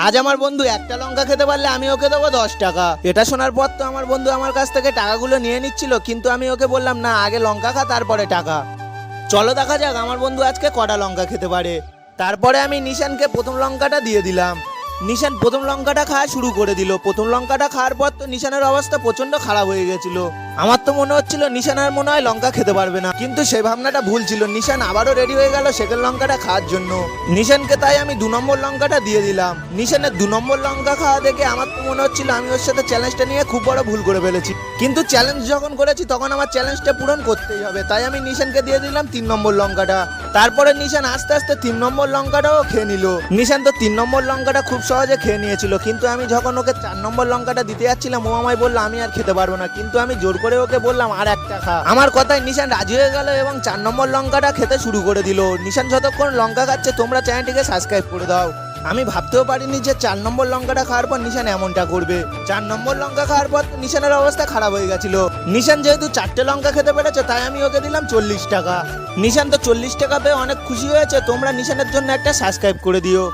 আজ আমার বন্ধু একটা লঙ্কা খেতে পারলে আমি ওকে দেবো 10 টাকা। এটা শোনার পর তো আমার বন্ধু আমার কাছ থেকে টাকাগুলো নিয়ে নিচ্ছিল, কিন্তু আমি ওকে বললাম না, আগে লঙ্কা খা তারপরে টাকা। চলো দেখা যাক আমার বন্ধু আজকে কটা লঙ্কা খেতে পারে। তারপরে আমি নিশানকে প্রথম লঙ্কাটা দিয়ে দিলাম। নিশান প্রথম লঙ্কাটা খাওয়া শুরু করে দিল। প্রথম লঙ্কাটা খাওয়ার পর তো নিশানের অবস্থা প্রচন্ড খারাপ হয়ে গেছিল। আমার তো মনে হচ্ছিল নিশান আর মনে হয় লঙ্কা খেতে পারবে না, কিন্তু সে ভাবনাটা ভুল ছিল। নিশান আবারও রেডি হয়ে গেল সেকেন্ড লঙ্কাটা খাওয়ার জন্য। নিশানকে তাই আমি 2 নম্বর লঙ্কাটা দিয়ে দিলাম। নিশানের 2 নম্বর লঙ্কা খাওয়া দেখে আমার তো মনে হচ্ছিল আমি ওর সাথে চ্যালেঞ্জটা নিয়ে খুব বড় ভুল করে ফেলেছি, কিন্তু চ্যালেঞ্জ যখন করেছি তখন আমার চ্যালেঞ্জটা পূরণ করতেই হবে। তাই আমি নিশানকে দিয়ে দিলাম 3 নম্বর লঙ্কাটা। তারপরে নিশান আস্তে আস্তে 3 নম্বর লঙ্কাটাও খেয়ে নিল। নিশান তো 3 নম্বর লঙ্কাটা খুব সহজে খেয়ে নিয়েছিল, কিন্তু আমি যখন ওকে 4 নম্বর লঙ্কাটা দিতে যাচ্ছিলাম ও আমায় বললো আমি আর খেতে পারবো না, কিন্তু আমি জোর করে ওকে বললাম আর একটা খা। আমার কথায় নিশান রাজি হয়ে গেল এবং 4 নম্বর লঙ্কাটা খেতে শুরু করে দিল। নিশান যতক্ষণ লঙ্কা খাচ্ছে তোমরা চ্যানেলটিকে সাবস্ক্রাইব করে দাও। আমি ভাবতেও পারিনি যে 4 নম্বর লঙ্কাটা খাওয়ার পর নিশান এমনটা করবে। 4 নম্বর লঙ্কা খাওয়ার পর নিশানের অবস্থা খারাপ হয়ে গেছিল। নিশান যেহেতু 4টে লঙ্কা খেতে পেরেছে তাই আমি ওকে দিলাম 40 টাকা। নিশান তো 40 টাকা পেয়ে অনেক খুশি হয়েছে। তোমরা নিশানের জন্য একটা সাবস্ক্রাইব করে দিও।